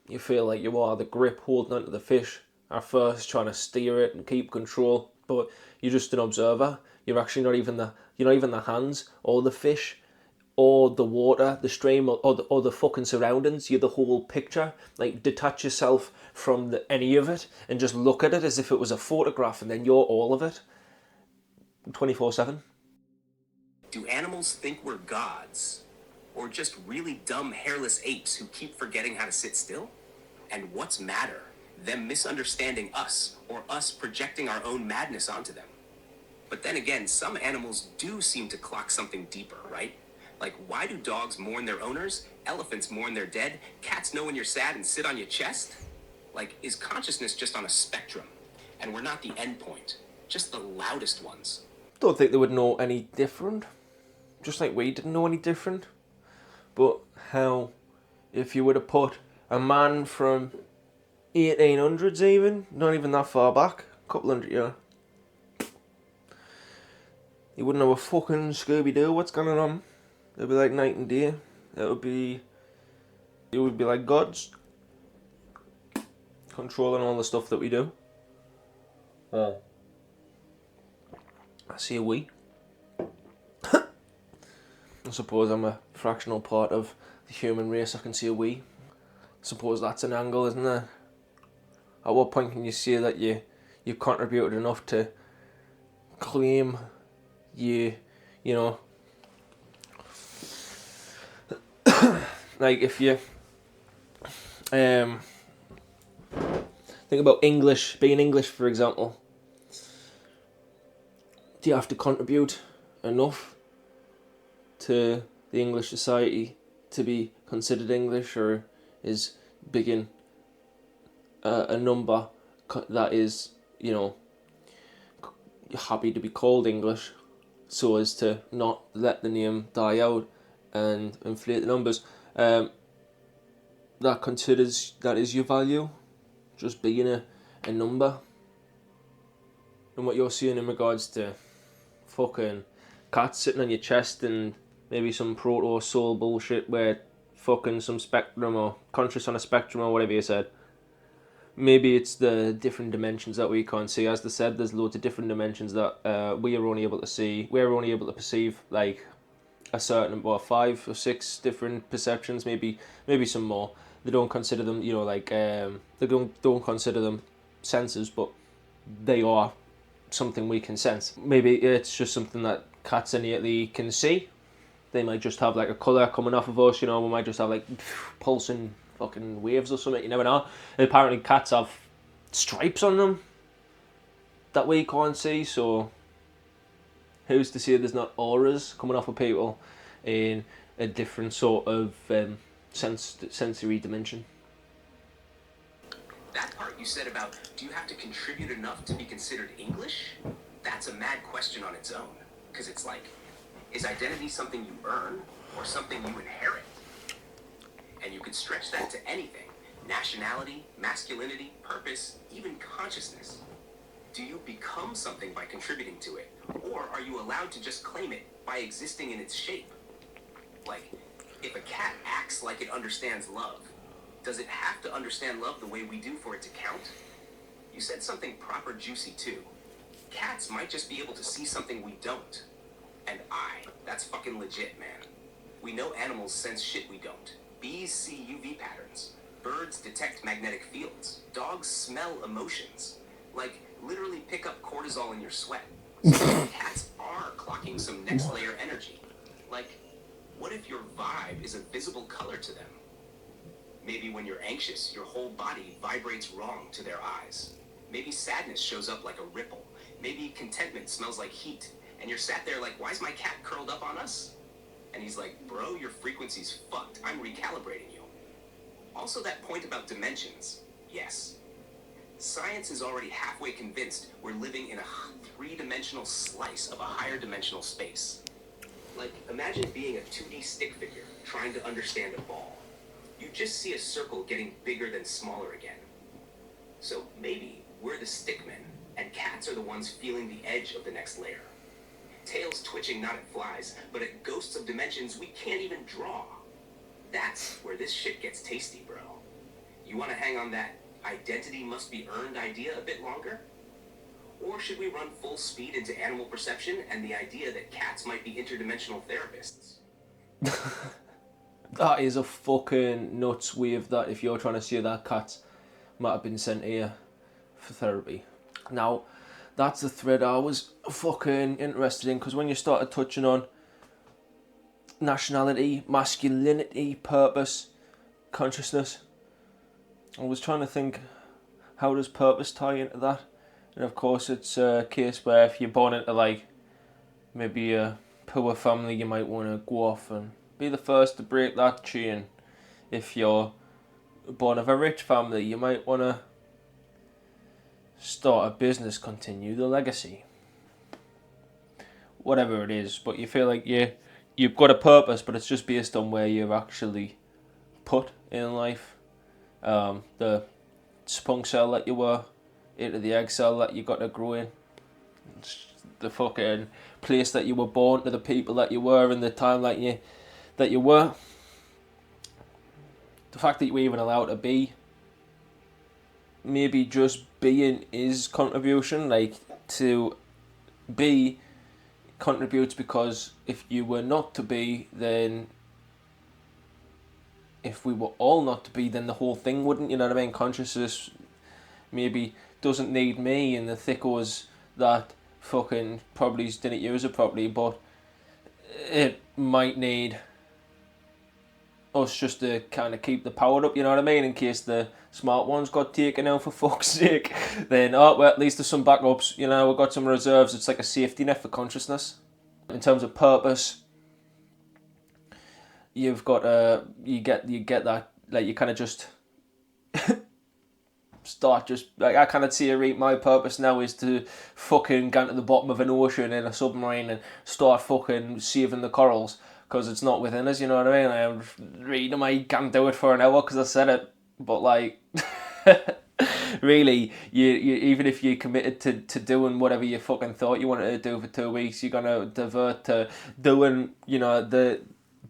You feel like you are the grip holding onto the fish at first, trying to steer it and keep control, but you're just an observer. You're actually you're not even the hands or the fish or the water, the stream, or the fucking surroundings. You're the whole picture. Like, detach yourself from any of it and just look at it as if it was a photograph, and then you're all of it 24/7. Do animals think we're gods? Or just really dumb hairless apes who keep forgetting how to sit still? And what's madder? Them misunderstanding us, or us projecting our own madness onto them? But then again, some animals do seem to clock something deeper, right? Like, why do dogs mourn their owners, elephants mourn their dead, cats know when you're sad and sit on your chest? Like, is consciousness just on a spectrum? And we're not the end point, just the loudest ones. Don't think they would know any different. Just like we didn't know any different. But how, if you were to put a man from 1800s even, not even that far back, a couple hundred years, he wouldn't know a fucking Scooby-Doo what's going on. It'd be like night and day. It would be like gods controlling all the stuff that we do. Oh. I see a we. I suppose I'm a fractional part of the human race. I can see a we. I suppose that's an angle, isn't it? At what point can you say that you contributed enough to claim you know, like if you think about English, being English for example, do you have to contribute enough to the English society to be considered English, or is being a number that is, you know, happy to be called English so as to not let the name die out and inflate the numbers? That is your value, just being a number. And what you're saying in regards to fucking cats sitting on your chest and maybe some proto soul bullshit where fucking some spectrum or conscious on a spectrum or whatever you said. Maybe it's the different dimensions that we can't see. As they said, there's loads of different dimensions that we are only able to see. We're only able to perceive like a certain, 5 or 6 different perceptions, maybe some more. They don't consider them, you know, like they don't consider them senses, but they are something we can sense. Maybe it's just something that cats innately can see. They might just have like a colour coming off of us, you know, we might just have like pulsing fucking waves or something, you never know. And apparently cats have stripes on them that we can't see, so who's to say there's not auras coming off of people in a different sort of sensory dimension? That part you said about, do you have to contribute enough to be considered English? That's a mad question on its own. Because it's like, is identity something you earn or something you inherit? And you could stretch that to anything. Nationality, masculinity, purpose, even consciousness. Do you become something by contributing to it? Or are you allowed to just claim it by existing in its shape? Like, if a cat acts like it understands love, does it have to understand love the way we do for it to count? You said something proper juicy too. Cats might just be able to see something we don't. And that's fucking legit, man. We know animals sense shit we don't. Bees see UV patterns. Birds detect magnetic fields. Dogs smell emotions. Like, literally pick up cortisol in your sweat. So cats are clocking some next layer energy. Like, what if your vibe is a visible color to them? Maybe when you're anxious, your whole body vibrates wrong to their eyes. Maybe sadness shows up like a ripple. Maybe contentment smells like heat. And you're sat there like, why's my cat curled up on us? And he's like, bro, your frequency's fucked. I'm recalibrating you. Also, that point about dimensions. Yes. Science is already halfway convinced we're living in a 3-dimensional slice of a higher dimensional space. Like, imagine being a 2D stick figure trying to understand a ball. You just see a circle getting bigger than smaller again. So maybe we're the stickmen, and cats are the ones feeling the edge of the next layer. Tails twitching not at flies, but at ghosts of dimensions we can't even draw. That's where this shit gets tasty, bro. You want to hang on that identity must be earned idea a bit longer? Or should we run full speed into animal perception and the idea that cats might be interdimensional therapists? That is a fucking nuts wave, that, if you're trying to say that cats might have been sent here for therapy. Now, that's the thread I was fucking interested in, because when you started touching on nationality, masculinity, purpose, consciousness, I was trying to think, how does purpose tie into that? And of course it's a case where if you're born into like maybe a poor family, you might want to go off and be the first to break that chain. If you're born of a rich family, you might want to start a business, continue the legacy, whatever it is. But you feel like you've got a purpose, but it's just based on where you're actually put in life. The spunk cell that you were into the egg cell that you got to grow in, the fucking place that you were born, to the people that you were in the time that you were. The fact that you were even allowed to be, maybe just being is contribution. Like, to be contributes, because if you were not to be, then if we were all not to be, then the whole thing wouldn't, you know what I mean? Consciousness maybe doesn't need me and the thickos that fucking probably didn't use it properly, but it might need us just to kind of keep the power up, you know what I mean? In case the smart ones got taken out, for fuck's sake, then, oh, well, at least there's some backups, you know, we've got some reserves. It's like a safety net for consciousness. In terms of purpose, you've got you get that, like, you kind of just start just, like, I kind of see my purpose now is to fucking get to the bottom of an ocean in a submarine and start fucking saving the corals, because it's not within us, you know what I mean? I'm reading, I can't do it for an hour because I said it, but like, really, you even if you committed to doing whatever you fucking thought you wanted to do for 2 weeks, you're gonna divert to doing, you know, the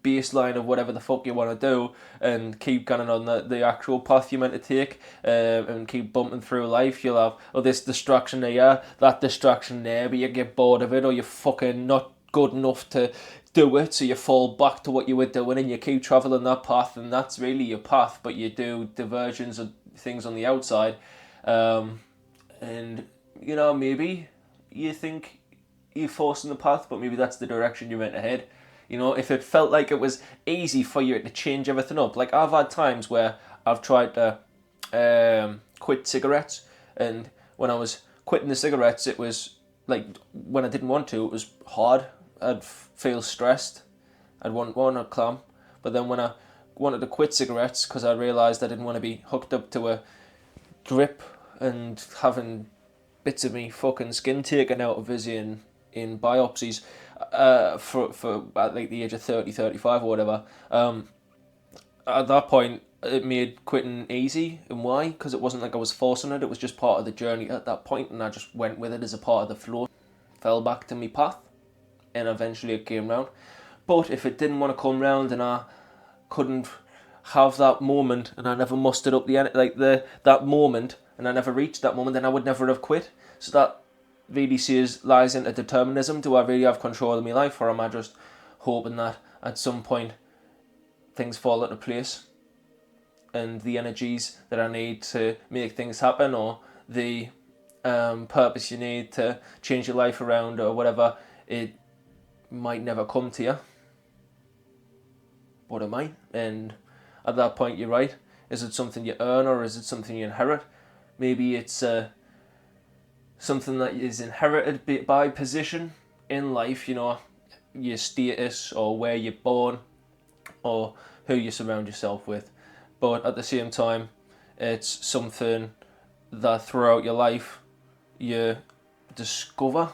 baseline of whatever the fuck you want to do, and keep going on the actual path you meant to take, and keep bumping through life. You'll have, this distraction there, that distraction there, but you get bored of it, or you're fucking not good enough to do it, so you fall back to what you were doing and you keep travelling that path, and that's really your path, but you do diversions of things on the outside, and, you know, maybe you think you're forcing the path, but maybe that's the direction you meant to head. You know, if it felt like it was easy for you to change everything up. Like, I've had times where I've tried to quit cigarettes, and when I was quitting the cigarettes, it was like, when I didn't want to, it was hard. I'd feel stressed. I'd want a clam. But then when I wanted to quit cigarettes, because I realised I didn't want to be hooked up to a drip and having bits of me fucking skin taken out of us in biopsies, for at like the age of 30, 35 or whatever, at that point it made quitting easy. And why? Because it wasn't like I was forcing it, it was just part of the journey at that point, and I just went with it as a part of the flow. Fell back to my path, and eventually it came round. But if it didn't want to come round and I couldn't have that moment, and I never mustered up that moment, and I never reached that moment, then I would never have quit. So that really lies into determinism. Do I really have control of my life, or am I just hoping that at some point things fall into place, and the energies that I need to make things happen, or the purpose you need to change your life around, or whatever, it might never come to you, but it might. And at that point, you're right. Is it something you earn, or is it something you inherit? Maybe it's something that is inherited by position in life, you know, your status, or where you're born, or who you surround yourself with. But at the same time, it's something that throughout your life you discover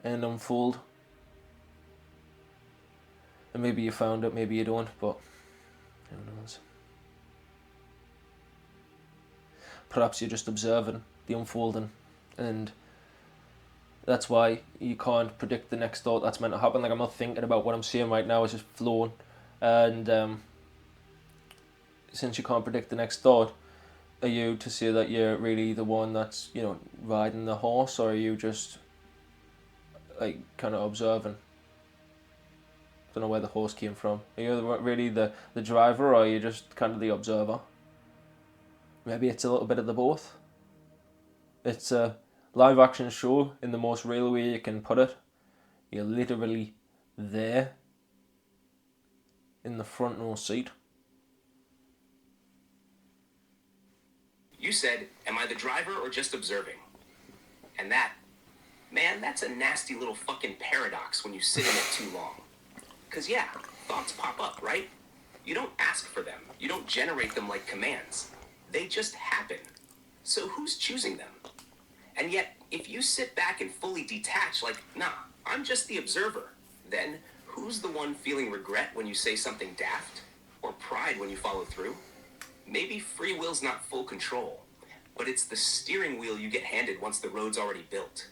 and unfold. And maybe you found it, maybe you don't, but who knows. Perhaps you're just observing the unfolding, and that's why you can't predict the next thought that's meant to happen. Like, I'm not thinking about what I'm saying right now, it's just flowing. And since you can't predict the next thought, are you to say that you're really the one that's, you know, riding the horse, or are you just like kind of observing? Don't know where the horse came from. Are you really the driver, or are you just kind of the observer? Maybe it's a little bit of the both. It's a live action show in the most real way you can put it. You're literally there in the front row seat. You said, am I the driver or just observing? And that, man, that's a nasty little fucking paradox when you sit in it too long. Because yeah, thoughts pop up, right? You don't ask for them. You don't generate them like commands. They just happen. So who's choosing them? And yet, if you sit back and fully detach, like, nah, I'm just the observer, then who's the one feeling regret when you say something daft? Or pride when you follow through? Maybe free will's not full control, but it's the steering wheel you get handed once the road's already built.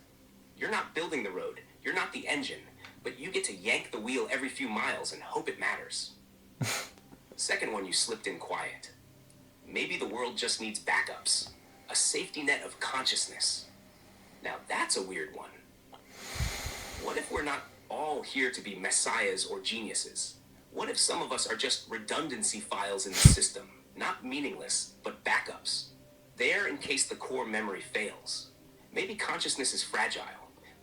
You're not building the road, you're not the engine, but you get to yank the wheel every few miles and hope it matters. Second one, you slipped in quiet. Maybe the world just needs backups, a safety net of consciousness. Now that's a weird one. What if we're not all here to be messiahs or geniuses? What if some of us are just redundancy files in the system, not meaningless, but backups? There in case the core memory fails. Maybe consciousness is fragile.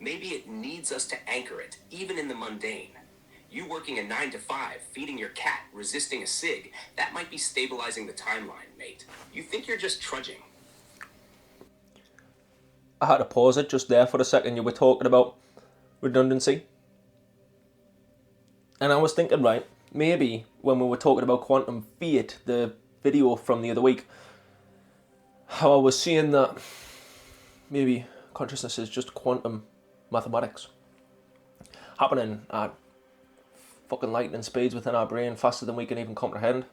Maybe it needs us to anchor it, even in the mundane. You working a 9 to 5, feeding your cat, resisting a cig, that might be stabilizing the timeline, mate. You think you're just trudging. I had to pause it just there for a second. You were talking about redundancy. And I was thinking, right, maybe when we were talking about quantum fiat, the video from the other week, how I was seeing that maybe consciousness is just quantum mathematics happening at fucking lightning speeds within our brain, faster than we can even comprehend.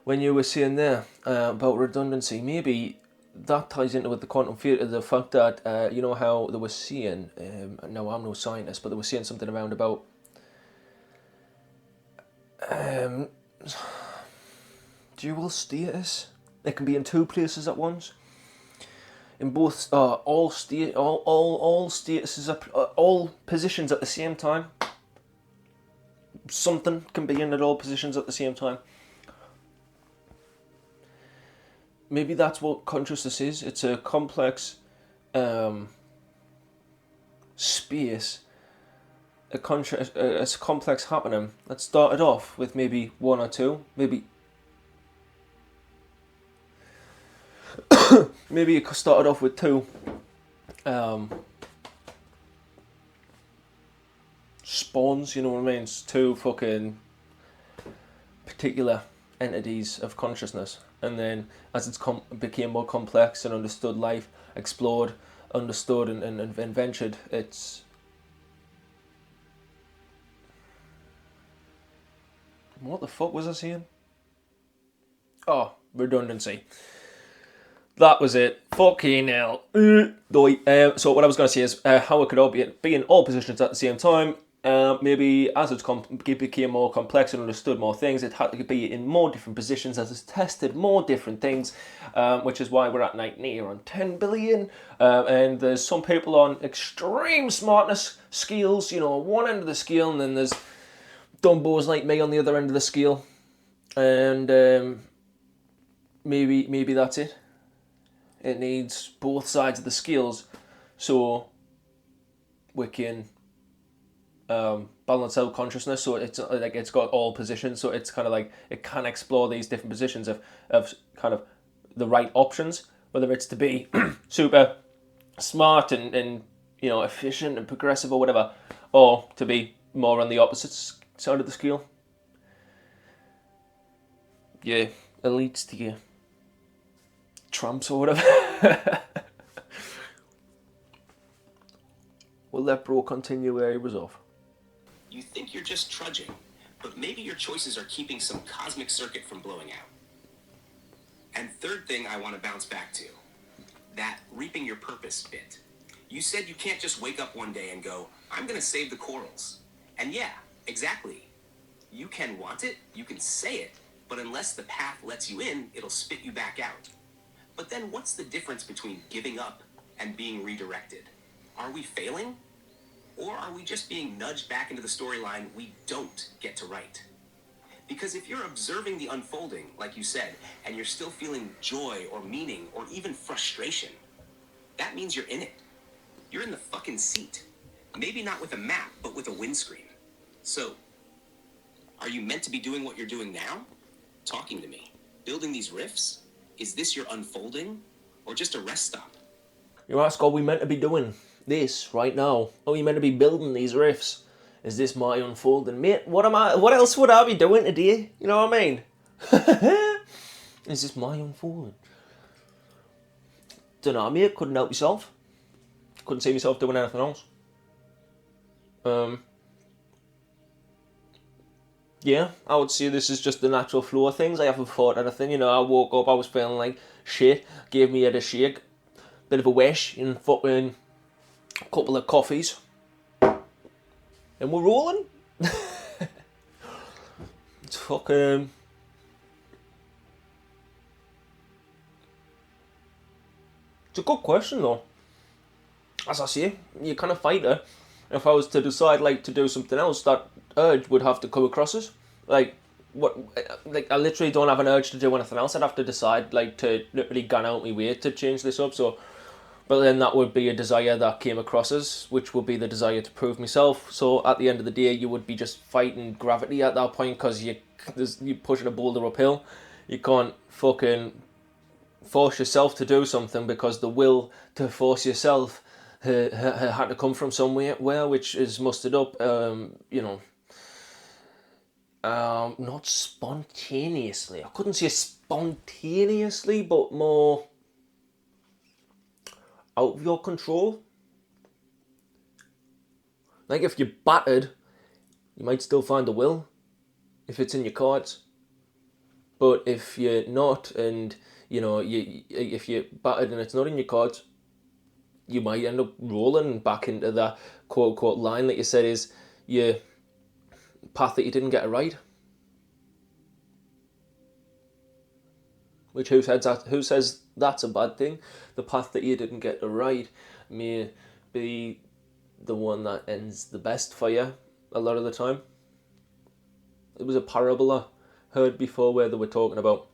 When you were saying there about redundancy, maybe that ties into with the quantum field, the fact that you know how they were saying, no, I'm no scientist, but they were saying something around about dual status. It can be in two places at once. In both, all statuses, all positions at the same time. Something can be in at all positions at the same time. Maybe that's what consciousness is. It's a complex space, a complex happening that started off with maybe one or two, maybe maybe it started off with two spawns, you know what I mean? It's two fucking particular entities of consciousness, and then as it's became more complex and understood life, explored, understood and ventured, it's what the fuck was I saying? Oh, redundancy. That was it. Fucking hell. So what I was going to say is how it could all be in all positions at the same time. Maybe as it became more complex and understood more things, it had to be in more different positions as it's tested more different things, which is why we're at like near on 10 billion. And there's some people on extreme smartness scales, you know, on one end of the scale, and then there's dumbos like me on the other end of the scale. And maybe that's it. It needs both sides of the scales so we can balance out consciousness, so it's like it's got all positions, so it's kind of like it can explore these different positions of kind of the right options, whether it's to be super smart and you know efficient and progressive or whatever, or to be more on the opposite side of the scale. Yeah, elites to you. Trumps or whatever. We'll let bro continue where he was off. You think you're just trudging, but maybe your choices are keeping some cosmic circuit from blowing out. And third thing I want to bounce back to, that reaping your purpose bit. You said you can't just wake up one day and go, I'm going to save the corals. And yeah, exactly. You can want it, you can say it, but unless the path lets you in, it'll spit you back out. But then what's the difference between giving up and being redirected? Are we failing? Or are we just being nudged back into the storyline we don't get to write? Because if you're observing the unfolding, like you said, and you're still feeling joy or meaning or even frustration, that means you're in it. You're in the fucking seat. Maybe not with a map, but with a windscreen. So, are you meant to be doing what you're doing now? Talking to me? Building these riffs? Is this your unfolding? Or just a rest stop? You ask, are we meant to be doing this right now? Are we meant to be building these riffs? Is this my unfolding? Mate, what else would I be doing today? You know what I mean? Is this my unfolding? Dunno, mate, couldn't help myself. Couldn't see myself doing anything else. Yeah, I would say this is just the natural flow of things. I haven't thought anything, you know. I woke up, I was feeling like shit, gave me a shake, bit of a wish, and fucking a couple of coffees, and we're rolling. It's fucking... It's a good question though. As I say, you kind of fight it. If I was to decide like to do something else, that urge would have to come across us. Like what? Like I literally don't have an urge to do anything else. I'd have to decide like to literally gun out my way to change this up. So, but then that would be a desire that came across us, which would be the desire to prove myself. So at the end of the day, you would be just fighting gravity at that point because you're pushing a boulder uphill. You can't fucking force yourself to do something because the will to force yourself had to come from somewhere, which is mustered up, not spontaneously. I couldn't say spontaneously, but more out of your control. Like if you're battered, you might still find the will, if it's in your cards. But if you're not, and if you're battered and it's not in your cards, you might end up rolling back into that quote unquote line that you said is your path that you didn't get it right. Which who says that's a bad thing? The path that you didn't get it right may be the one that ends the best for you a lot of the time. It was a parable I heard before where they were talking about,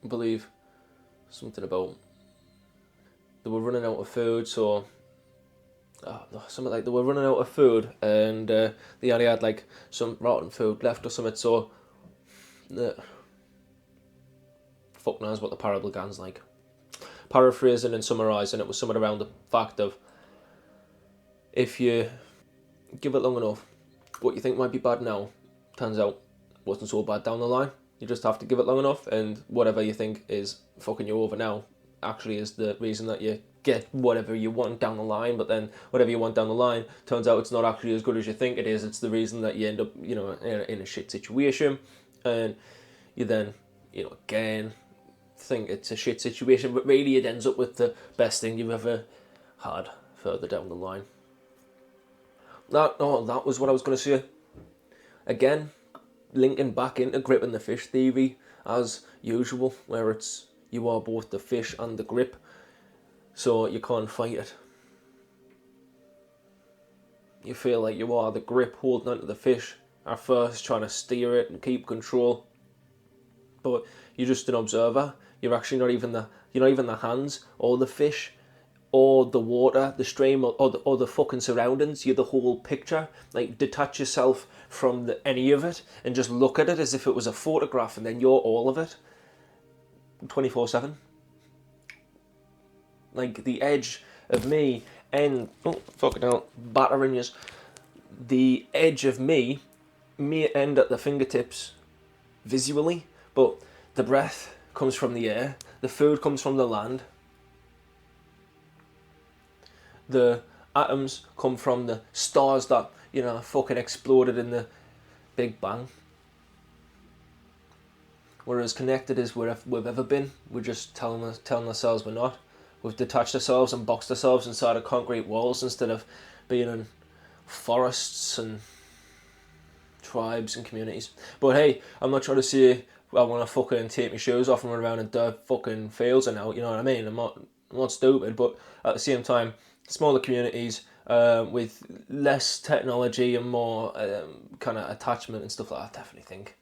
I believe, something about they were running out of food, so something like they were running out of food, and they only had like some rotten food left or something. So, fuck knows what the parable gan's like. Paraphrasing and summarising, it was something around the fact of if you give it long enough, what you think might be bad now turns out wasn't so bad down the line. You just have to give it long enough, and whatever you think is fucking you over now actually is the reason that you get whatever you want down the line. But then whatever you want down the line turns out it's not actually as good as you think it is. It's the reason that you end up in a shit situation, and you then again think it's a shit situation, but really it ends up with the best thing you've ever had further down the line. That was what I was going to say. Again, linking back into gripping the fish theory as usual, where it's you are both the fish and the grip, so you can't fight it. You feel like you are the grip holding onto the fish at first, trying to steer it and keep control, but you're just an observer. You're actually not even the hands or the fish or the water, the stream, or the fucking surroundings. You're the whole picture. Like, detach yourself from any of it and just look at it as if it was a photograph, and then you're all of it 24/7. Like, the edge of me and battering yous. The edge of me may end at the fingertips visually, but the breath comes from the air, the food comes from the land, the atoms come from the stars that fucking exploded in the Big Bang. We're as connected as we've ever been. We're just telling ourselves we're not. We've detached ourselves and boxed ourselves inside of concrete walls instead of being in forests and tribes and communities. But hey, I'm not trying to say I want to fucking take my shoes off and run around in dirt fucking fields and out, you know what I mean? I'm not stupid, but at the same time, smaller communities with less technology and more kind of attachment and stuff like that, I definitely think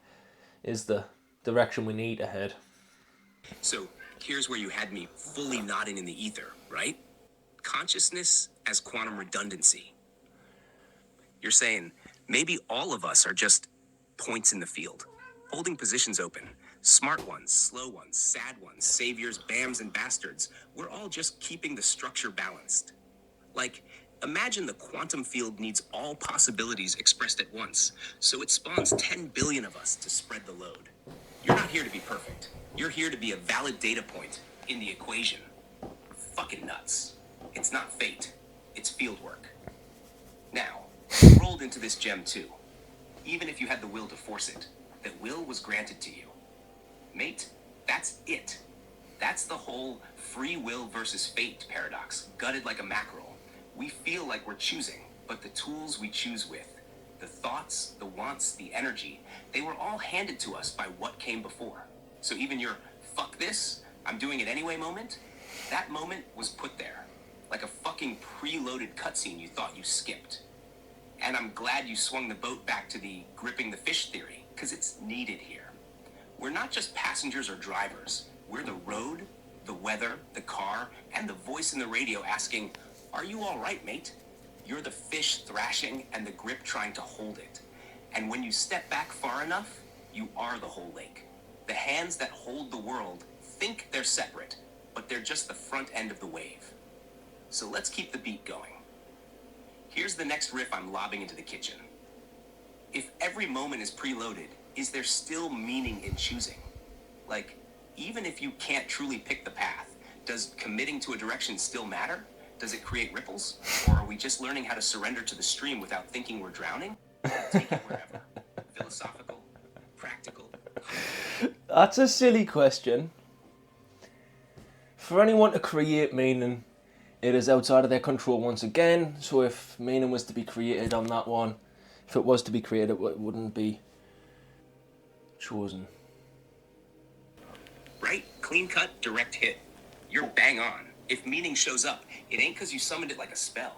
is the direction we need to head. So here's where you had me fully nodding in the ether, right? Consciousness as quantum redundancy. You're saying maybe all of us are just points in the field, holding positions open. Smart ones, slow ones, sad ones, saviors, bams, and bastards. We're all just keeping the structure balanced. Like, imagine the quantum field needs all possibilities expressed at once, so it spawns 10 billion of us to spread the load. You're not here to be perfect. You're here to be a valid data point in the equation. Fucking nuts. It's not fate. It's fieldwork. Now, you rolled into this gem too. Even if you had the will to force it, that will was granted to you. Mate, that's it. That's the whole free will versus fate paradox, gutted like a mackerel. We feel like we're choosing, but the tools we choose with, the thoughts, the wants, the energy, they were all handed to us by what came before. So even your fuck this, I'm doing it anyway moment, that moment was put there. Like a fucking preloaded cutscene you thought you skipped. And I'm glad you swung the boat back to the gripping the fish theory, because it's needed here. We're not just passengers or drivers. We're the road, the weather, the car, and the voice in the radio asking, are you all right, mate? You're the fish thrashing and the grip trying to hold it. And when you step back far enough, you are the whole lake. The hands that hold the world think they're separate, but they're just the front end of the wave. So let's keep the beat going. Here's the next riff I'm lobbing into the kitchen. If every moment is preloaded, is there still meaning in choosing? Like, even if you can't truly pick the path, does committing to a direction still matter? Does it create ripples? Or are we just learning how to surrender to the stream without thinking we're drowning? Take it wherever. Philosophical, practical. That's a silly question. For anyone to create meaning, it is outside of their control once again. So if meaning was to be created on that one, if it was to be created, it wouldn't be chosen. Right? Clean cut, direct hit. You're bang on. If meaning shows up, it ain't because you summoned it like a spell.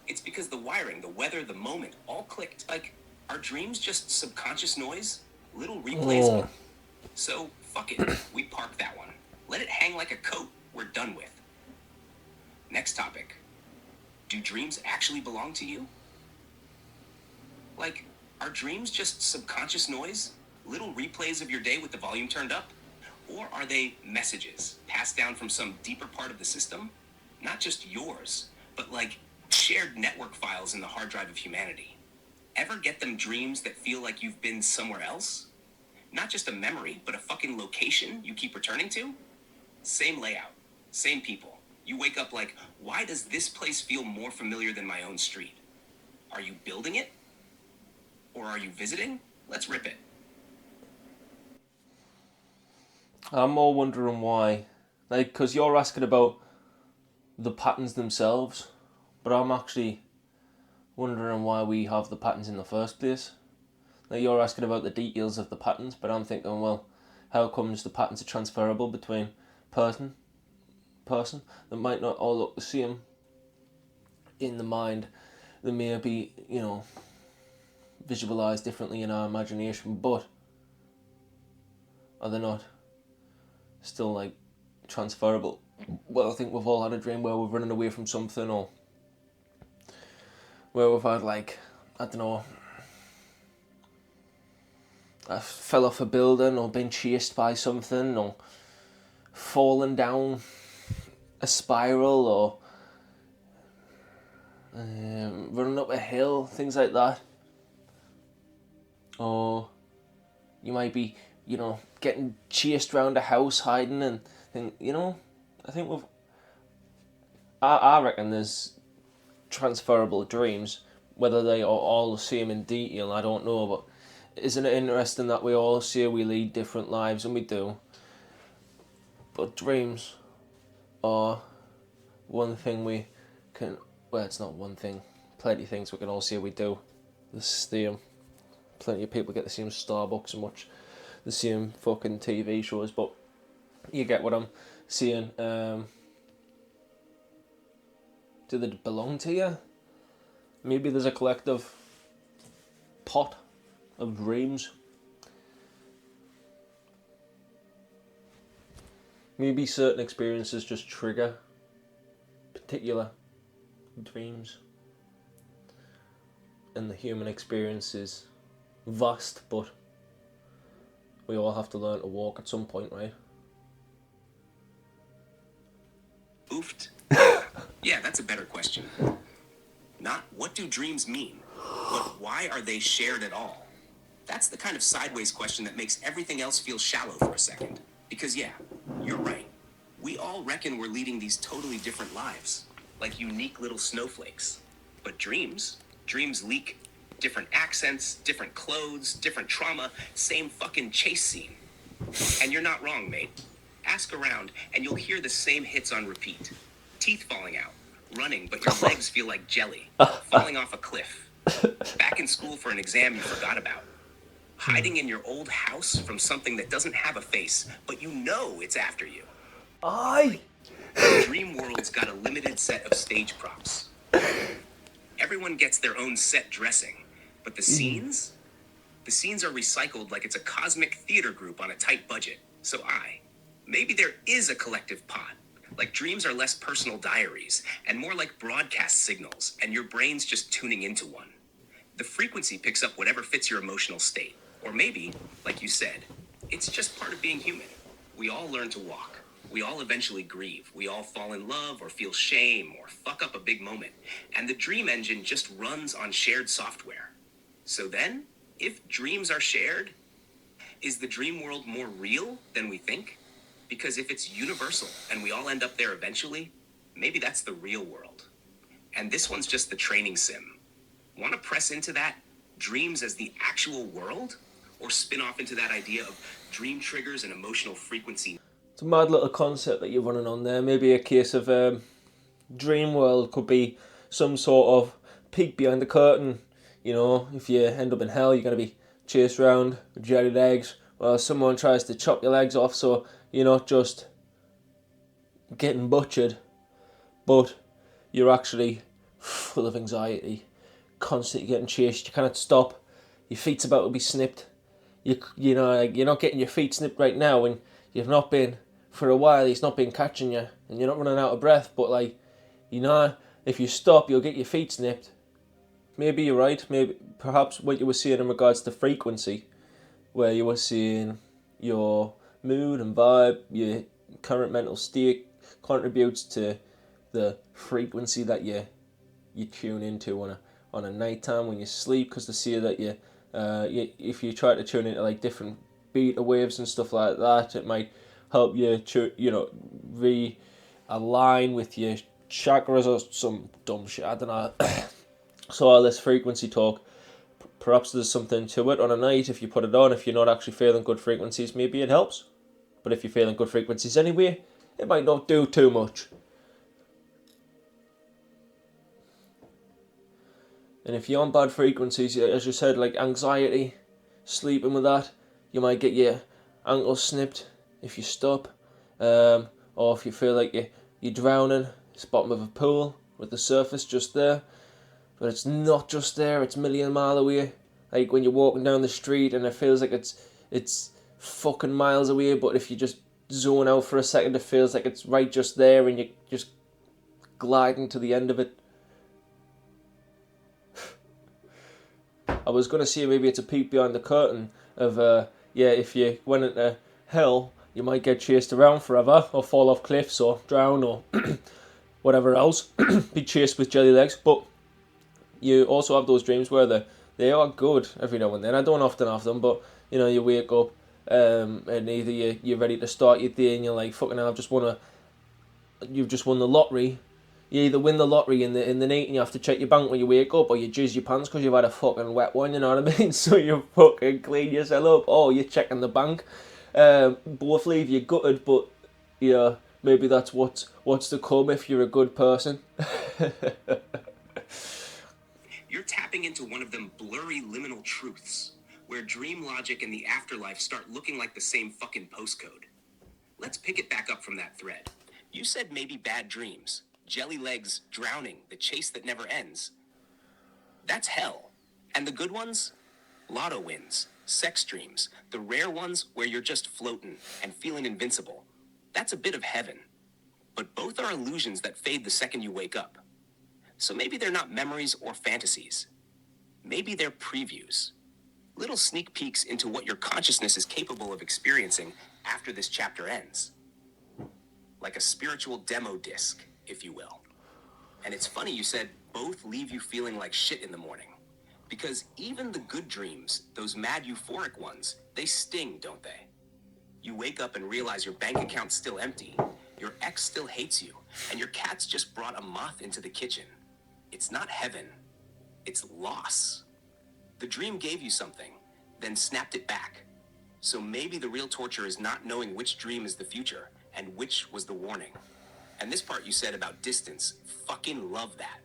It's because the wiring, the weather, the moment, all clicked. Like, are dreams just subconscious noise? Little replays? So, fuck it. We park that one. Let it hang like a coat we're done with. Next topic. Do dreams actually belong to you? Like, are dreams just subconscious noise? Little replays of your day with the volume turned up? Or are they messages passed down from some deeper part of the system? Not just yours, but like shared network files in the hard drive of humanity. Ever get them dreams that feel like you've been somewhere else? Not just a memory, but a fucking location you keep returning to? Same layout, same people. You wake up like, why does this place feel more familiar than my own street? Are you building it? Or are you visiting? Let's rip it. I'm more wondering why. Like, because you're asking about the patterns themselves, but I'm actually wondering why we have the patterns in the first place. Like, you're asking about the details of the patterns, but I'm thinking, well, how comes the patterns are transferable between person that might not all look the same in the mind? They may be, visualised differently in our imagination, but are they not still like transferable? Well, I think we've all had a dream where we're running away from something, or where we've had, like, I don't know, I fell off a building, or been chased by something, or fallen down a spiral, or running up a hill, things like that. Or you might be, getting chased around a house, hiding, and I think I reckon there's transferable dreams. Whether they are all the same in detail, I don't know, but isn't it interesting that we all say we lead different lives, and we do, but dreams are one thing we can, well, it's not one thing, plenty of things we can all say we do the same. plenty of people get the same Starbucks and watch the same fucking TV shows, but you get what I'm saying. Do they belong to you? Maybe there's a collective pot of dreams. Maybe certain experiences just trigger particular dreams. And the human experience is vast, but we all have to learn to walk at some point, right? Oofed. Yeah, that's a better question. Not what do dreams mean, but why are they shared at all? That's the kind of sideways question that makes everything else feel shallow for a second. Because yeah, you're right. We all reckon we're leading these totally different lives, like unique little snowflakes. But dreams leak different accents, different clothes, different trauma, same fucking chase scene. And you're not wrong, mate. Ask around and you'll hear the same hits on repeat. Teeth falling out, running but your legs feel like jelly, falling off a cliff, back in school for an exam you forgot about, hiding in your old house from something that doesn't have a face, but you know it's after you. Aye! The dream world's got a limited set of stage props. Everyone gets their own set dressing, but the scenes are recycled like it's a cosmic theater group on a tight budget. So maybe there is a collective pot. Like dreams are less personal diaries and more like broadcast signals, and your brain's just tuning into one. The frequency picks up whatever fits your emotional state. Or maybe, like you said, it's just part of being human. We all learn to walk. We all eventually grieve. We all fall in love or feel shame or fuck up a big moment. And the dream engine just runs on shared software. So then, if dreams are shared, is the dream world more real than we think? Because if it's universal and we all end up there eventually, maybe that's the real world. And this one's just the training sim. Want to press into that dreams as the actual world? Or spin off into that idea of dream triggers and emotional frequency? It's a mad little concept that you're running on there. Maybe a case of dream world could be some sort of peek behind the curtain. You know, if you end up in hell, you're going to be chased around with jelly legs, or someone tries to chop your legs off, so you're not just getting butchered, but you're actually full of anxiety, constantly getting chased. You cannot stop. Your feet's about to be snipped. You know, like, you're not getting your feet snipped right now, and you've not been for a while. He's not been catching you, and you're not running out of breath. But like, you know, if you stop, you'll get your feet snipped. Maybe you're right. Maybe perhaps what you were saying in regards to frequency, where you were saying your mood and vibe, your current mental state contributes to the frequency that you tune into on a nighttime when you sleep. Because they say that you if you try to tune into like different beta waves and stuff like that, it might help you realign with your chakras or some dumb shit. I don't know. So all this frequency talk, perhaps there's something to it on a night if you put it on. If you're not actually feeling good frequencies, maybe it helps. But if you're feeling good frequencies anyway, it might not do too much. And if you're on bad frequencies, as you said, like anxiety, sleeping with that, you might get your ankles snipped if you stop. Or if you feel like you're drowning, it's the bottom of a pool with the surface just there. But it's not just there, it's a million mile away. Like when you're walking down the street and it feels like it's fucking miles away, but if you just zone out for a second, it feels like it's right just there and you're just gliding to the end of it. I was going to say maybe it's a peek behind the curtain of, if you went into hell, you might get chased around forever, or fall off cliffs, or drown, or whatever else, be chased with jelly legs. But you also have those dreams where they are good every now and then. I don't often have them, but you know, you wake up and either you're ready to start your day and you're like, fucking hell, you've just won the lottery. You either win the lottery in the night and you have to check your bank when you wake up, or you jizz your pants because you've had a fucking wet one, you know what I mean? So you fucking clean yourself up, or you're checking the bank. Both leave you gutted, but yeah, maybe that's what's to come if you're a good person. You're tapping into one of them blurry liminal truths, where dream logic and the afterlife start looking like the same fucking postcode. Let's pick it back up from that thread. You said maybe bad dreams, jelly legs, drowning, the chase that never ends. That's hell. And the good ones? Lotto wins, sex dreams, the rare ones where you're just floating and feeling invincible. That's a bit of heaven. But both are illusions that fade the second you wake up. So maybe they're not memories or fantasies. Maybe they're previews. Little sneak peeks into what your consciousness is capable of experiencing after this chapter ends. Like a spiritual demo disc, if you will. And it's funny you said both leave you feeling like shit in the morning. Because even the good dreams, those mad euphoric ones, they sting, don't they? You wake up and realize your bank account's still empty, your ex still hates you, and your cat's just brought a moth into the kitchen. It's not heaven, it's loss. The dream gave you something, then snapped it back. So maybe the real torture is not knowing which dream is the future and which was the warning. And this part you said about distance, fucking love that.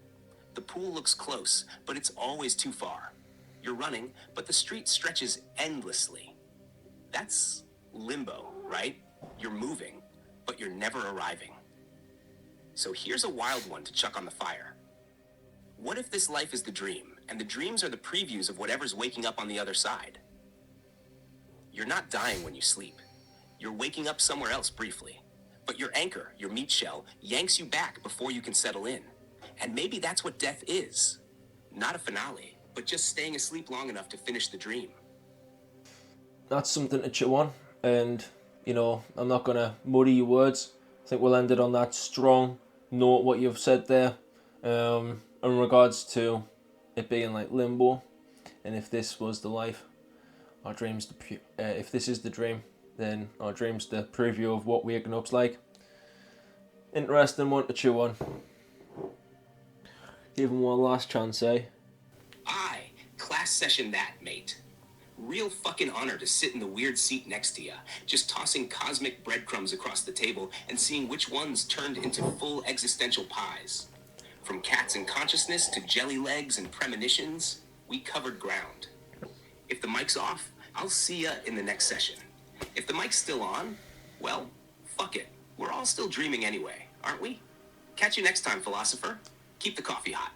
The pool looks close, but it's always too far. You're running, but the street stretches endlessly. That's limbo, right? You're moving, but you're never arriving. So here's a wild one to chuck on the fire. What if this life is the dream, and the dreams are the previews of whatever's waking up on the other side? You're not dying when you sleep. You're waking up somewhere else briefly. But your anchor, your meat shell, yanks you back before you can settle in. And maybe that's what death is. Not a finale, but just staying asleep long enough to finish the dream. That's something to chew on, and I'm not gonna muddy your words. I think we'll end it on that strong note. What you've said there, in regards to it being like limbo, and if this was the life, our dreams. If this is the dream, then our dreams the preview of what waking up's like. Interesting one to chew on. Give him one last chance, eh? Aye, class session that, mate. Real fucking honor to sit in the weird seat next to ya, just tossing cosmic breadcrumbs across the table and seeing which ones turned into full existential pies. From cats and consciousness to jelly legs and premonitions, we covered ground. If the mic's off, I'll see ya in the next session. If the mic's still on, well, fuck it. We're all still dreaming anyway, aren't we? Catch you next time, philosopher. Keep the coffee hot.